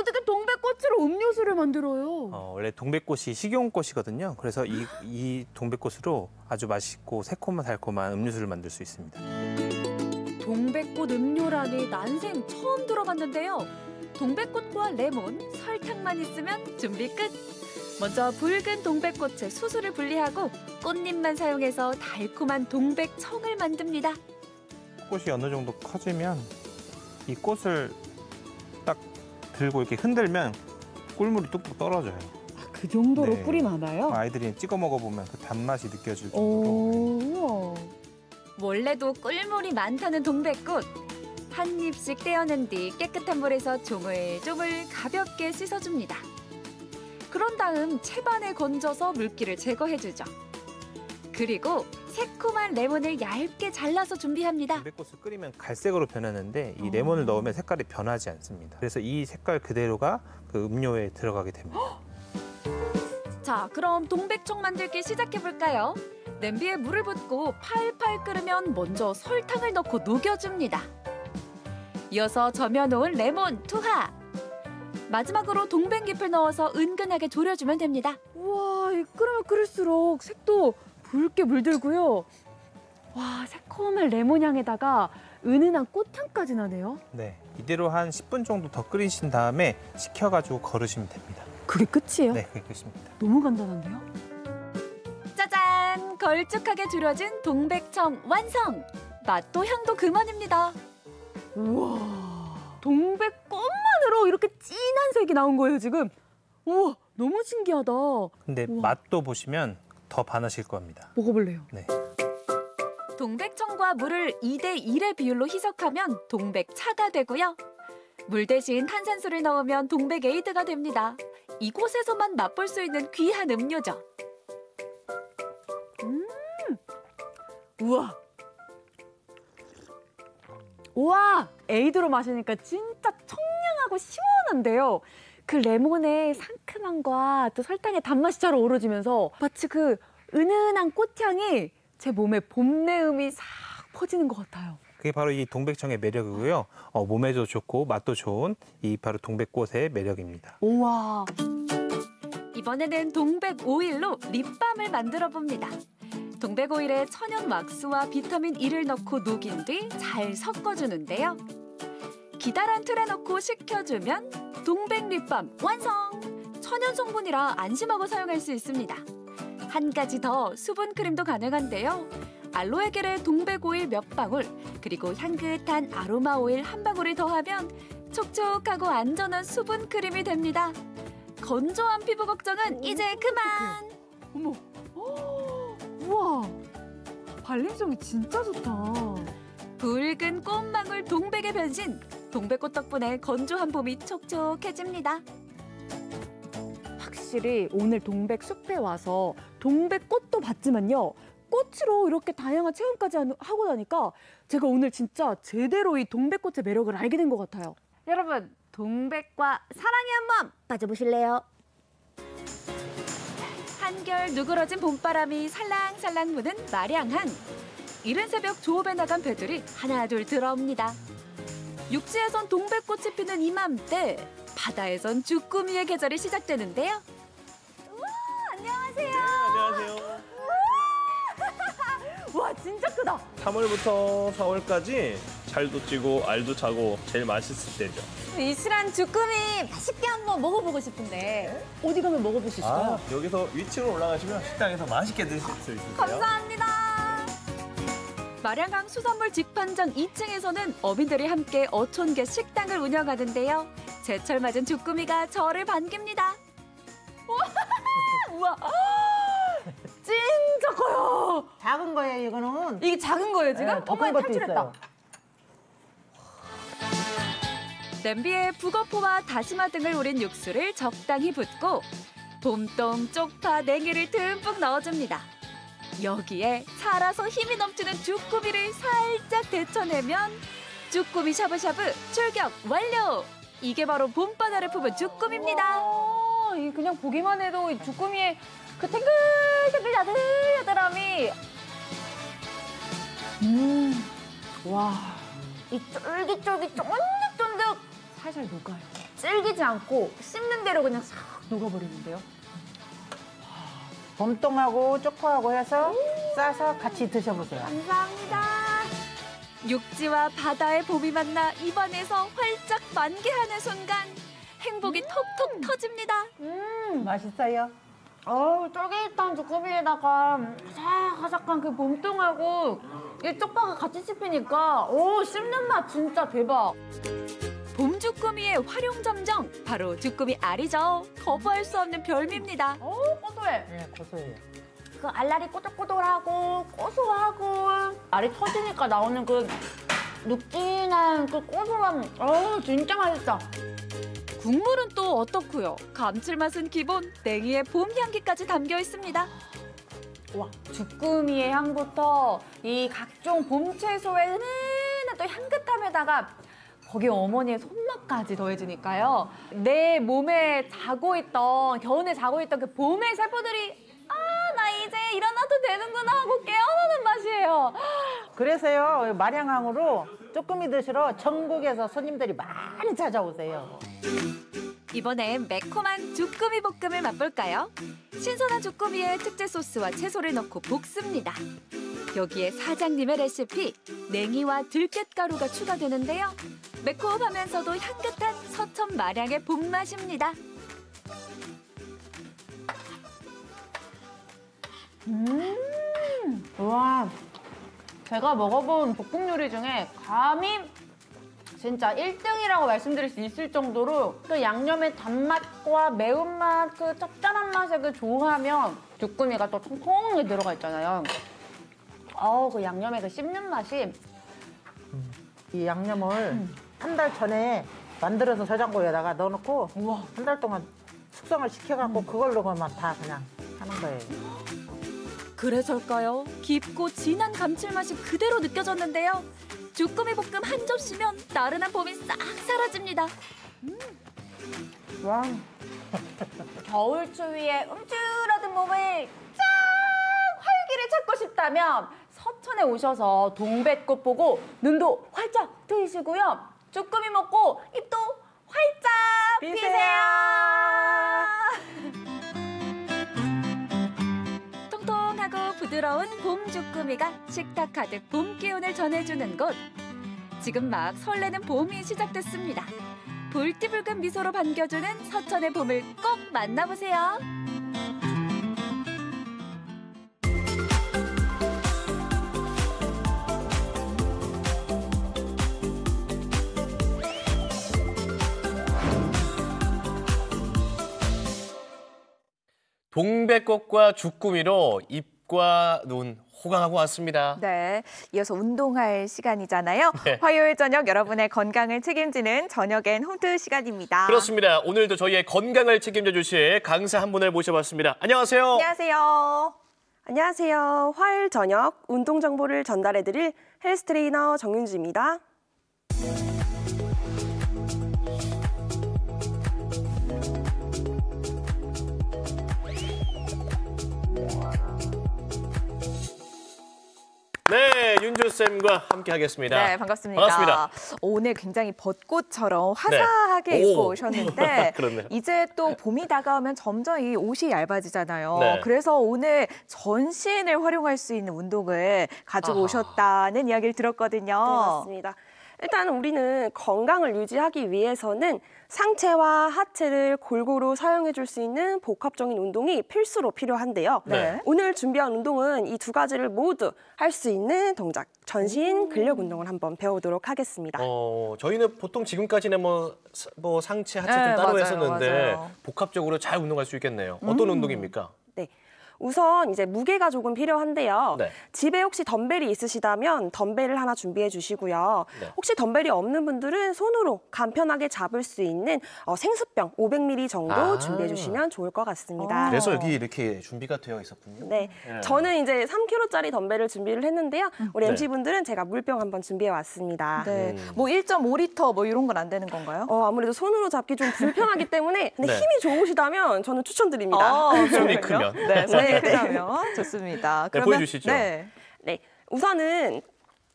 어떻게 동백꽃으로 음료수를 만들어요? 원래 동백꽃이 식용꽃이거든요. 그래서 이 동백꽃으로 아주 맛있고 새콤한 달콤한 음료수를 만들 수 있습니다. 동백꽃 음료라니 난생 처음 들어봤는데요. 동백꽃과 레몬, 설탕만 있으면 준비 끝! 먼저 붉은 동백꽃의 수수를 분리하고 꽃잎만 사용해서 달콤한 동백청을 만듭니다. 꽃이 어느 정도 커지면 이 꽃을 딱 들고 이렇게 흔들면 꿀물이 뚝뚝 떨어져요. 그 정도로 네. 꿀이 많아요? 아이들이 찍어 먹어보면 그 단맛이 느껴질 정도로. 오. 원래도 꿀물이 많다는 동백꽃. 한 입씩 떼어낸 뒤 깨끗한 물에서 조물조물 가볍게 씻어줍니다. 그런 다음 채반에 건져서 물기를 제거해주죠. 그리고 새콤한 레몬을 얇게 잘라서 준비합니다. 동백꽃을 끓이면 갈색으로 변하는데 이 레몬을 넣으면 색깔이 변하지 않습니다. 그래서 이 색깔 그대로가 그 음료에 들어가게 됩니다. 자, 그럼 동백청 만들기 시작해볼까요? 냄비에 물을 붓고 팔팔 끓으면 먼저 설탕을 넣고 녹여줍니다. 이어서 저며놓은 레몬 투하! 마지막으로 동백잎을 넣어서 은근하게 졸여주면 됩니다. 우와, 끓으면 끓일수록 색도 붉게 물들고요. 와, 새콤한 레몬 향에다가 은은한 꽃향까지 나네요. 네, 이대로 한 10분 정도 더 끓이신 다음에 식혀가지고 거르시면 됩니다. 그게 끝이에요? 네, 그게 끝입니다. 너무 간단한데요? 짜잔! 걸쭉하게 졸여진 동백청 완성! 맛도 향도 그만입니다. 우와, 동백꽃만으로 이렇게 진한 색이 나온 거예요, 지금. 우와, 너무 신기하다. 근데 맛도 보시면 더 반하실 겁니다. 먹어볼래요? 네. 동백청과 물을 2대1의 비율로 희석하면 동백차가 되고요. 물 대신 탄산수를 넣으면 동백에이드가 됩니다. 이곳에서만 맛볼 수 있는 귀한 음료죠. 우와. 우와, 에이드로 마시니까 진짜 청량하고 시원한데요. 그 레몬의 상큼함과 또 설탕의 단맛이 잘 어우러지면서 마치 그 은은한 꽃향이 제 몸에 봄 내음이 싹 퍼지는 것 같아요. 그게 바로 이 동백청의 매력이고요. 몸에도 좋고 맛도 좋은 이 바로 동백꽃의 매력입니다. 우와. 이번에는 동백 오일로 립밤을 만들어 봅니다. 동백 오일에 천연 왁스와 비타민 E를 넣고 녹인 뒤 잘 섞어주는데요. 기다란 틀에 넣고 식혀주면 동백 립밤 완성! 천연 성분이라 안심하고 사용할 수 있습니다. 한 가지 더 수분 크림도 가능한데요. 알로에 겔에 동백 오일 몇 방울, 그리고 향긋한 아로마 오일 한 방울을 더하면 촉촉하고 안전한 수분 크림이 됩니다. 건조한 피부 걱정은 이제 그만! 어머, 우와, 발림성이 진짜 좋다. 붉은 꽃망울 동백의 변신! 동백꽃 덕분에 건조한 봄이 촉촉해집니다. 확실히 오늘 동백숲에 와서 동백꽃도 봤지만요. 꽃으로 이렇게 다양한 체험까지 하고 나니까 제가 오늘 진짜 제대로 이 동백꽃의 매력을 알게 된 것 같아요. 여러분, 동백과 사랑에 한번 빠져보실래요? 한결 누그러진 봄바람이 살랑살랑 부는 마량항. 이른 새벽 조업에 나간 배들이 하나둘 들어옵니다. 육지에선 동백꽃이 피는 이맘때, 바다에선 주꾸미의 계절이 시작되는데요. 안녕하세요. 안녕하세요. 와, 진짜 크다. 3월부터 4월까지 잘도 찌고 알도 차고 제일 맛있을 때죠. 이 실한 주꾸미 맛있게 한번 먹어보고 싶은데 어디 가면 먹어볼 수 있을까요? 여기서 위층으로 올라가시면 식당에서 맛있게 드실 수 있으세요. 감사합니다. 마량항 수산물 직판장 2층에서는 어민들이 함께 어촌계 식당을 운영하는데요. 제철 맞은 주꾸미가 저를 반깁니다. 우와. 진짜 커요. 작은 거예요, 이거는. 이게 작은 거예요, 지금? 네, 더 큰 것도 있어요. 냄비에 북어포와 다시마 등을 우린 육수를 적당히 붓고 봄동, 쪽파, 냉이를 듬뿍 넣어줍니다. 여기에 살아서 힘이 넘치는 주꾸미를 살짝 데쳐내면 주꾸미 샤브샤브 출격 완료! 이게 바로 봄바다를 품은 주꾸미입니다. 이 그냥 보기만 해도 이 주꾸미의 그 탱글탱글 야들야들함이 와, 이 쫄깃쫄깃 쫀득쫀득 살살 녹아요. 질기지 않고 씹는 대로 그냥 싹 녹아버리는데요. 봄동하고 쪽파하고 해서 싸서 같이 드셔보세요. 감사합니다. 육지와 바다의 봄이 만나 입안에서 활짝 만개하는 순간 행복이 톡톡 터집니다. 맛있어요. 쫄깃한 주꾸미에다가 아삭아삭한 그 봄동하고 이 쪽파가 같이 씹히니까 씹는 맛 진짜 대박. 봄 주꾸미의 활용점정, 바로 주꾸미 알이죠. 거부할 수 없는 별미입니다. 고소해. 네, 고소해요. 그 알알이 꼬들꼬들하고 고소하고 알이 터지니까 나오는 그 눅진한 그 고소함. 진짜 맛있다. 국물은 또 어떻고요? 감칠맛은 기본, 냉이의 봄 향기까지 담겨 있습니다. 와, 주꾸미의 향부터 이 각종 봄 채소의 은은한 또 향긋함에다가 거기에 어머니의 손맛까지 더해지니까요. 내 몸에 자고 있던, 겨우내 자고 있던 그 봄의 세포들이 나 이제 일어나도 되는구나 하고 깨어나는 맛이에요. 그래서요, 마량항으로 쭈꾸미 드시러 전국에서 손님들이 많이 찾아오세요. 이번엔 매콤한 주꾸미 볶음을 맛볼까요? 신선한 주꾸미에 특제 소스와 채소를 넣고 볶습니다. 여기에 사장님의 레시피, 냉이와 들깨가루가 추가되는데요. 매콤하면서도 향긋한 서천 마량의 봄맛입니다. 와, 제가 먹어본 볶음 요리 중에 감히 진짜 1등이라고 말씀드릴 수 있을 정도로 그 양념의 단맛과 매운맛, 그 짭짤한 맛의 그 조화면 주꾸미가 또 통통하게 들어가 있잖아요. 그 양념의 그 씹는 맛이 이 양념을 한 달 전에 만들어서 저장고에다가 넣어놓고 한 달 동안 숙성을 시켜갖고 그걸로 그만 다 그냥 하는 거예요. 그래서일까요? 깊고 진한 감칠맛이 그대로 느껴졌는데요. 주꾸미 볶음 한 접시면 나른한 봄이 싹 사라집니다. 와. 겨울 추위에 움츠러든 몸을 쫙 활기를 찾고 싶다면 서천에 오셔서 동백꽃 보고 눈도 활짝 뜨시고요. 주꾸미 먹고 입도 활짝 피세요. 통통하고 부드러운 봄 주꾸미가 식탁 가득 봄 기운을 전해주는 곳. 지금 막 설레는 봄이 시작됐습니다. 불티붉은 미소로 반겨주는 서천의 봄을 꼭 만나보세요. 동백꽃과 주꾸미로 입과 눈 호강하고 왔습니다. 네, 이어서 운동할 시간이잖아요. 네. 화요일 저녁 여러분의 건강을 책임지는 저녁엔 홈트 시간입니다. 그렇습니다. 오늘도 저희의 건강을 책임져 주실 강사 한 분을 모셔봤습니다. 안녕하세요. 안녕하세요. 안녕하세요. 화요일 저녁 운동 정보를 전달해드릴 헬스 트레이너 정윤주입니다. 네, 윤주쌤과 함께하겠습니다. 네, 반갑습니다. 반갑습니다. 오늘 굉장히 벚꽃처럼 화사하게 네. 입고 오. 오셨는데 그렇네요. 이제 또 봄이 다가오면 점점 이 옷이 얇아지잖아요. 네. 그래서 오늘 전신을 활용할 수 있는 운동을 가지고 오셨다는 이야기를 들었거든요. 네, 맞습니다. 일단 우리는 건강을 유지하기 위해서는 상체와 하체를 골고루 사용해 줄 수 있는 복합적인 운동이 필수로 필요한데요. 네. 오늘 준비한 운동은 이 두 가지를 모두 할 수 있는 동작, 전신 근력 운동을 한번 배워보도록 하겠습니다. 저희는 보통 지금까지는 뭐 상체, 하체 네, 좀 따로 맞아요, 했었는데 맞아요. 복합적으로 잘 운동할 수 있겠네요. 어떤 운동입니까? 네. 우선 이제 무게가 조금 필요한데요. 네. 집에 혹시 덤벨이 있으시다면 덤벨을 하나 준비해 주시고요. 네. 혹시 덤벨이 없는 분들은 손으로 간편하게 잡을 수 있는 생수병 500ml 정도 준비해 주시면 좋을 것 같습니다. 그래서 여기 이렇게 준비가 되어 있었군요. 네, 저는 이제 3kg짜리 덤벨을 준비를 했는데요. 우리 네. MC분들은 제가 물병 한번 준비해 왔습니다. 네. 뭐 1.5리터 뭐 이런 건 안 되는 건가요? 아무래도 손으로 잡기 좀 불편하기 때문에 근데 네. 힘이 좋으시다면 저는 추천드립니다. 손이 크면. 네, 손이 크다면 좋습니다. 네, 그러면 보여주시죠. 네, 우선은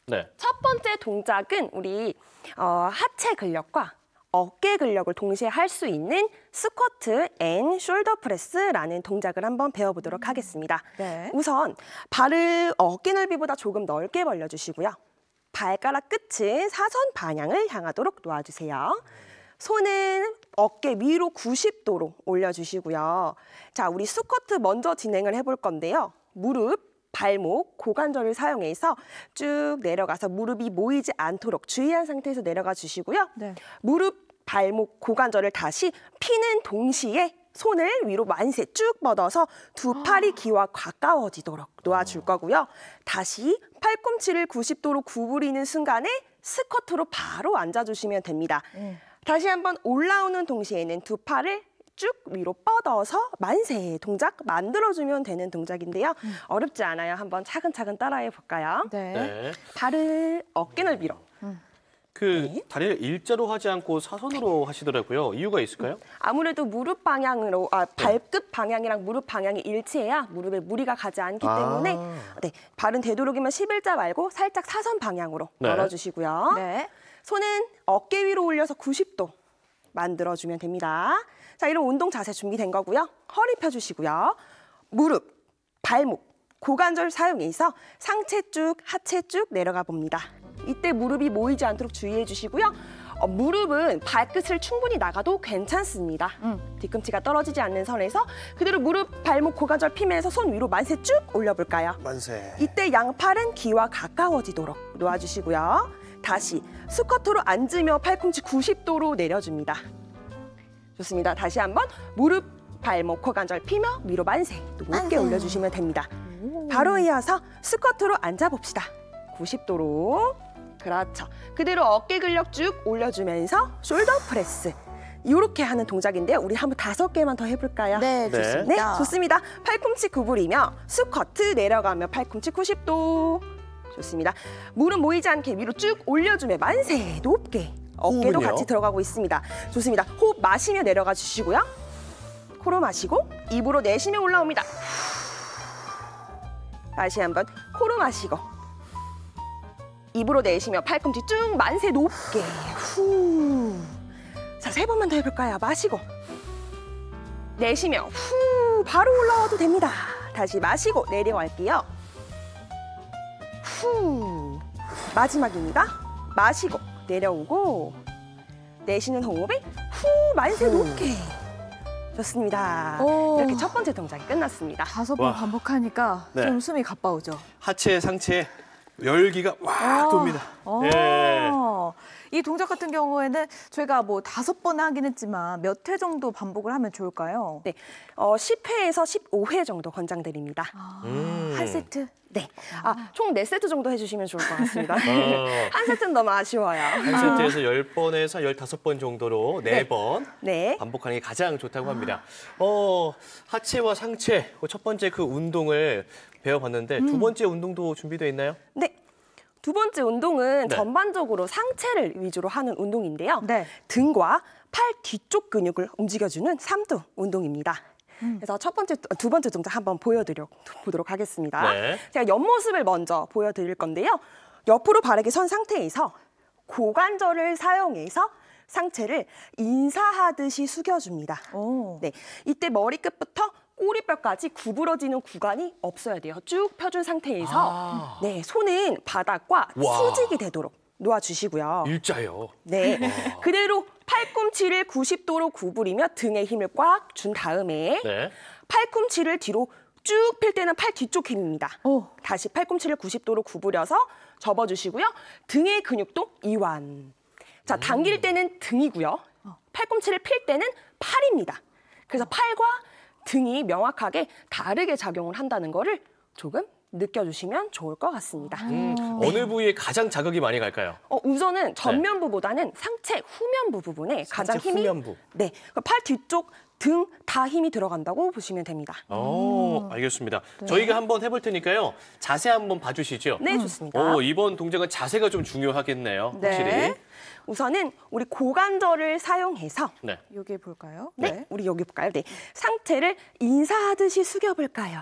네. 첫 번째 동작은 우리 하체 근력과 어깨 근력을 동시에 할 수 있는 스쿼트 앤 숄더 프레스라는 동작을 한번 배워보도록 하겠습니다. 네. 우선 발을 어깨 넓이보다 조금 넓게 벌려주시고요. 발가락 끝은 사선 방향을 향하도록 놓아주세요. 손은 어깨 위로 90도로 올려주시고요. 자, 우리 스쿼트 먼저 진행을 해볼 건데요. 무릎, 발목, 고관절을 사용해서 쭉 내려가서 무릎이 모이지 않도록 주의한 상태에서 내려가 주시고요. 네. 무릎, 발목, 고관절을 다시 피는 동시에 손을 위로 만세 쭉 뻗어서 두 팔이 귀와 가까워지도록 놓아줄 거고요. 다시 팔꿈치를 90도로 구부리는 순간에 스쿼트로 바로 앉아주시면 됩니다. 다시 한번 올라오는 동시에는 두 팔을 쭉 위로 뻗어서 만세 동작 만들어주면 되는 동작인데요. 어렵지 않아요. 한번 차근차근 따라해 볼까요? 네. 발을 어깨 넓이로. 다리를 일자로 하지 않고 사선으로 하시더라고요. 이유가 있을까요? 아무래도 무릎 방향으로 발끝 방향이랑 무릎 방향이 일치해야 무릎에 무리가 가지 않기 때문에 발은 되도록이면 11자 말고 살짝 사선 방향으로 열어주시고요. 네. 손은 어깨 위로 올려서 90도 만들어주면 됩니다. 자, 이런 운동 자세 준비된 거고요. 허리 펴주시고요. 무릎, 발목, 고관절 사용해서 상체 쭉, 하체 쭉 내려가 봅니다. 이때 무릎이 모이지 않도록 주의해 주시고요. 무릎은 발끝을 충분히 나가도 괜찮습니다. 뒤꿈치가 떨어지지 않는 선에서 그대로 무릎, 발목, 고관절 피면서 손 위로 만세 쭉 올려볼까요? 만세. 이때 양팔은 귀와 가까워지도록 놓아주시고요. 다시 스쿼트로 앉으며 팔꿈치 90도로 내려줍니다. 좋습니다. 다시 한번 무릎, 발목, 고관절 피며 위로 만세 높게 올려주시면 됩니다. 바로 이어서 스쿼트로 앉아봅시다. 90도로. 그렇죠. 그대로 어깨 근력 쭉 올려주면서 숄더 프레스. 이렇게 하는 동작인데요. 우리 한번 5개만 더 해볼까요? 네, 좋습니다. 네, 좋습니다. 팔꿈치 구부리며 스쿼트 내려가며 팔꿈치 90도. 좋습니다. 무릎 모이지 않게 위로 쭉 올려주며 만세 높게. 어깨도 호흡은요? 같이 들어가고 있습니다. 좋습니다. 호흡 마시며 내려가 주시고요. 코로 마시고 입으로 내쉬며 올라옵니다. 다시 한번 코로 마시고 입으로 내쉬며 팔꿈치 쭉 만세 높게. 후. 자, 3번만 더 해볼까요? 마시고 내쉬며 후 바로 올라와도 됩니다. 다시 마시고 내려갈게요. 후. 마지막입니다. 마시고 내려오고 내쉬는 호흡에 후 만세 높게. 좋습니다. 이렇게 첫 번째 동작이 끝났습니다. 5번 와. 반복하니까 네. 좀 숨이 가빠오죠. 하체, 상체 열기가 와 돕니다. 예. 이 동작 같은 경우에는 저희가 뭐 5번 하긴 했지만 몇 회 정도 반복을 하면 좋을까요? 네, 10회에서 15회 정도 권장드립니다. 한 세트? 네, 총 4세트 정도 해주시면 좋을 것 같습니다. 한 세트는 너무 아쉬워요. 한 세트에서 10번에서 15번 정도로 4번 네. 반복하는 게 가장 좋다고 합니다. 하체와 상체 첫 번째 그 운동을 배워봤는데 두 번째 운동도 준비되어 있나요? 네. 두 번째 운동은 네. 전반적으로 상체를 위주로 하는 운동인데요. 네. 등과 팔 뒤쪽 근육을 움직여주는 삼두 운동입니다. 그래서 두 번째 동작 한번 보여드려보도록 하겠습니다. 네. 제가 옆모습을 먼저 보여드릴 건데요. 옆으로 바르게 선 상태에서 고관절을 사용해서 상체를 인사하듯이 숙여줍니다. 네, 이때 머리끝부터 꼬리뼈까지 구부러지는 구간이 없어야 돼요. 쭉 펴준 상태에서 네, 손은 바닥과 와. 수직이 되도록 놓아주시고요. 일자요. 네, 그대로 팔꿈치를 90도로 구부리며 등에 힘을 꽉 준 다음에 네. 팔꿈치를 뒤로 쭉 필 때는 팔 뒤쪽 힘입니다. 다시 팔꿈치를 90도로 구부려서 접어주시고요. 등의 근육도 이완. 자, 당길 때는 등이고요. 팔꿈치를 필 때는 팔입니다. 그래서 팔과 등이 명확하게 다르게 작용을 한다는 거를 조금 느껴주시면 좋을 것 같습니다. 어느 부위에 가장 자극이 많이 갈까요? 우선은 전면부보다는 상체 후면부 부분에 가장 힘이 후면부. 네, 팔 뒤쪽, 등 다 힘이 들어간다고 보시면 됩니다. 알겠습니다. 저희가 한번 해볼 테니까요. 자세 한번 봐주시죠. 네, 좋습니다. 이번 동작은 자세가 좀 중요하겠네요. 확실히. 네. 우선은 우리 고관절을 사용해서 네. 여기 볼까요? 네. 우리 여기 볼까요? 네. 상체를 인사하듯이 숙여볼까요?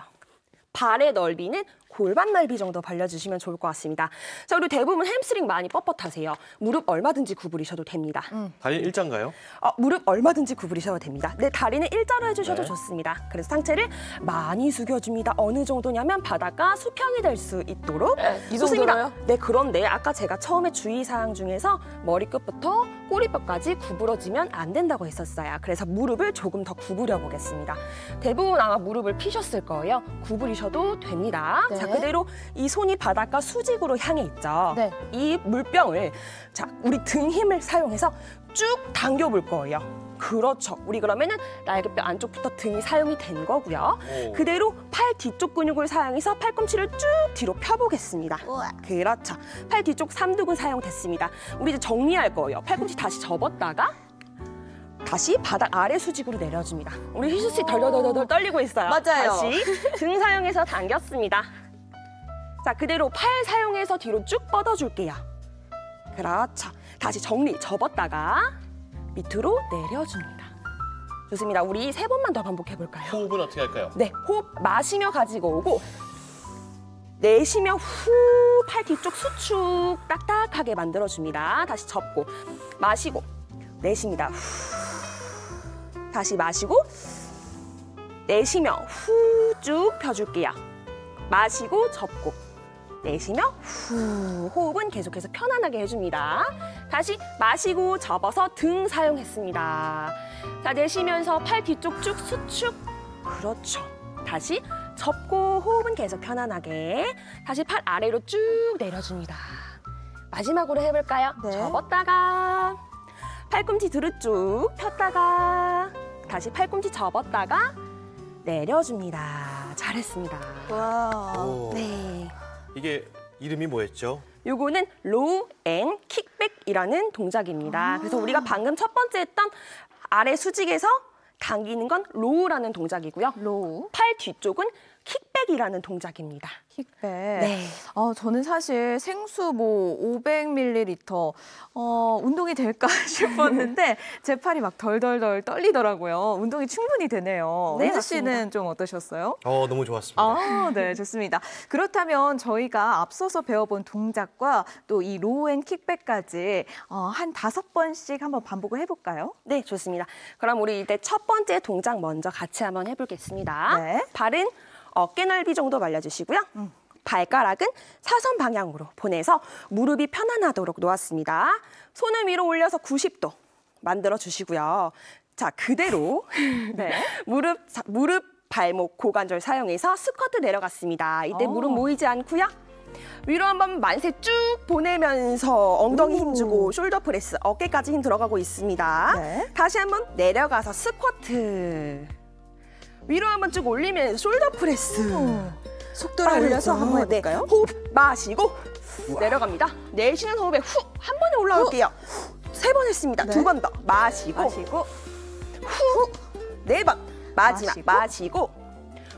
발의 넓이는 골반 넓이 정도 벌려주시면 좋을 것 같습니다. 자, 그리고 대부분 햄스트링 많이 뻣뻣하세요. 무릎 얼마든지 구부리셔도 됩니다. 다리 일자인가요? 무릎 얼마든지 구부리셔도 됩니다. 네, 다리는 일자로 해주셔도 좋습니다. 그래서 상체를 많이 숙여줍니다. 어느 정도냐면 바닥과 수평이 될 수 있도록. 이 정도로요? 네, 그런데 아까 제가 처음에 주의사항 중에서 머리끝부터 꼬리뼈까지 구부러지면 안 된다고 했었어요. 그래서 무릎을 조금 더 구부려 보겠습니다. 대부분 아마 무릎을 피셨을 거예요. 구부리셔도 됩니다. 네. 자, 그대로 이 손이 바닥과 수직으로 향해 있죠. 네. 이 물병을 자, 우리 등 힘을 사용해서 쭉 당겨볼 거예요. 그렇죠. 우리 그러면은 날개뼈 안쪽부터 등이 사용이 된 거고요. 그대로 팔 뒤쪽 근육을 사용해서 팔꿈치를 쭉 뒤로 펴보겠습니다. 그렇죠. 팔 뒤쪽 삼두근 사용됐습니다. 우리 이제 정리할 거예요. 팔꿈치 다시 접었다가 다시 바닥 아래 수직으로 내려줍니다. 우리 희수 씨 덜덜덜덜 떨리고 있어요. 맞아요. 다시 등 사용해서 당겼습니다. 자, 그대로 팔 사용해서 뒤로 쭉 뻗어줄게요. 그렇죠. 다시 정리, 접었다가 밑으로 내려줍니다. 좋습니다. 우리 3번만 더 반복해볼까요? 호흡은 어떻게 할까요? 네, 호흡 마시며 가지고 오고 내쉬며 후 팔 뒤쪽 수축 딱딱하게 만들어줍니다. 다시 접고 마시고 내쉽니다. 후. 다시 마시고 내쉬며 후 쭉 펴줄게요. 마시고 접고 내쉬며 후. 호흡은 계속해서 편안하게 해줍니다. 다시 마시고 접어서 등 사용했습니다. 자, 내쉬면서 팔 뒤쪽 쭉 수축. 그렇죠. 다시 접고 호흡은 계속 편안하게. 다시 팔 아래로 쭉 내려줍니다. 마지막으로 해볼까요? 접었다가 팔꿈치 뒤로 쭉 폈다가 다시 팔꿈치 접었다가 내려줍니다. 잘했습니다. 와. 네. 이게 이름이 뭐였죠? 요거는 로우 앤 킥백이라는 동작입니다. 그래서 우리가 방금 첫 번째 했던 아래 수직에서 당기는 건 로우라는 동작이고요. 로우. 팔 뒤쪽은 킥백이라는 동작입니다. 킥백. 네. 저는 사실 생수 500ml 운동이 될까 싶었는데 제 팔이 막 덜덜덜 떨리더라고요. 운동이 충분히 되네요. 네, 은수 씨는 맞습니다. 좀 어떠셨어요? 너무 좋았습니다. 네, 좋습니다. 그렇다면 저희가 앞서서 배워본 동작과 또 이 로우 앤 킥백까지 한 5번씩 한번 반복을 해볼까요? 네, 좋습니다. 그럼 우리 이제 첫 번째 동작 먼저 같이 한번 해보겠습니다. 네. 발은 어깨 넓이 정도 말려주시고요. 발가락은 사선 방향으로 보내서 무릎이 편안하도록 놓았습니다. 손을 위로 올려서 90도 만들어 주시고요. 자, 그대로 네. 무릎, 발목, 고관절 사용해서 스쿼트 내려갔습니다. 이때 무릎 모이지 않고요. 위로 한번 만세 쭉 보내면서 엉덩이 힘주고 숄더 프레스, 어깨까지 힘 들어가고 있습니다. 네. 다시 한번 내려가서 스쿼트. 위로 한번 쭉 올리면서 숄더 프레스. 속도를 올려서 한번 해볼까요? 호흡 마시고 내려갑니다. 내쉬는 호흡에 후 한 번에 올라올게요. 3번 했습니다. 네. 2번 더 마시고 후 4번 마지막 마시고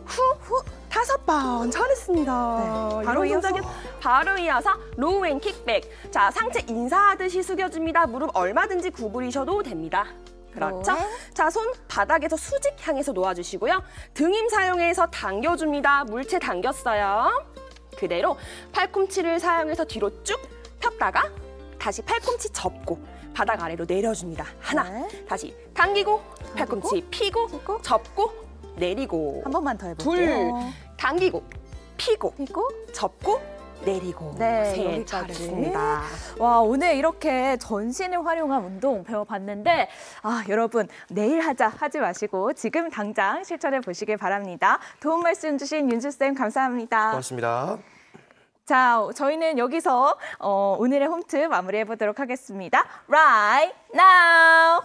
후 5번 잘했습니다. 네, 바로 이런 동작은 바로 이어서 로우 앤 킥백. 자, 상체 인사하듯이 숙여줍니다. 무릎 얼마든지 구부리셔도 됩니다. 그렇죠. 자, 손 바닥에서 수직 향해서 놓아주시고요. 등힘 사용해서 당겨줍니다. 물체 당겼어요. 그대로 팔꿈치를 사용해서 뒤로 쭉 폈다가 다시 팔꿈치 접고 바닥 아래로 내려줍니다. 하나, 다시 당기고 팔꿈치 피고 접고 내리고 한 번만 더 해볼게요. 둘, 당기고 피고 접고 내리고 네, 셋, 여기까지. 잘했습니다. 와, 오늘 이렇게 전신을 활용한 운동 배워봤는데 여러분 내일 하지 마시고 지금 당장 실천해 보시길 바랍니다. 도움 말씀 주신 윤주쌤 감사합니다. 고맙습니다. 자, 저희는 여기서 오늘의 홈트 마무리해 보도록 하겠습니다. Right now!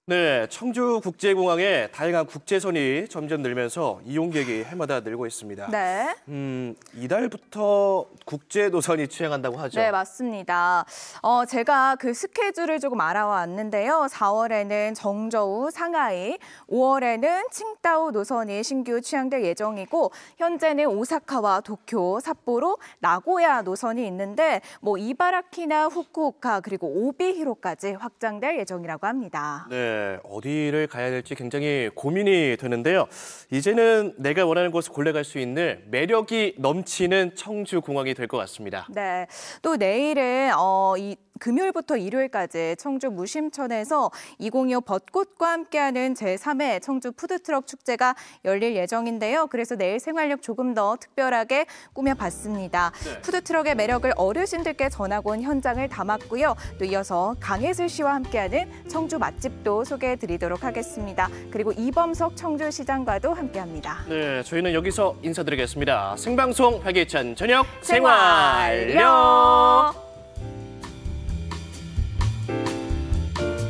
네, 청주국제공항에 다양한 국제선이 점점 늘면서 이용객이 해마다 늘고 있습니다. 네. 이달부터 국제 노선이 취행한다고 하죠. 네, 맞습니다. 제가 그 스케줄을 조금 알아왔는데요. 4월에는 정저우, 상하이, 5월에는 칭다오 노선이 신규 취항될 예정이고 현재는 오사카와 도쿄, 삿포로, 나고야 노선이 있는데 뭐 이바라키나 후쿠오카 그리고 오비히로까지 확장될 예정이라고 합니다. 네, 어디를 가야 될지 굉장히 고민이 되는데요. 이제는 내가 원하는 곳을 골라갈 수 있는 매력이 넘치는 청주공항이 될 것 같습니다. 네, 또 내일은 금요일부터 일요일까지 청주 무심천에서 2025 벚꽃과 함께하는 제3회 청주 푸드트럭 축제가 열릴 예정인데요. 그래서 내일 생활력 조금 더 특별하게 꾸며봤습니다. 네. 푸드트럭의 매력을 어르신들께 전하고 온 현장을 담았고요. 또 이어서 강혜슬 씨와 함께하는 청주 맛집도 소개해드리도록 하겠습니다. 그리고 이범석 청주시장과도 함께합니다. 네, 저희는 여기서 인사드리겠습니다. 생방송 활기찬 저녁 생활력.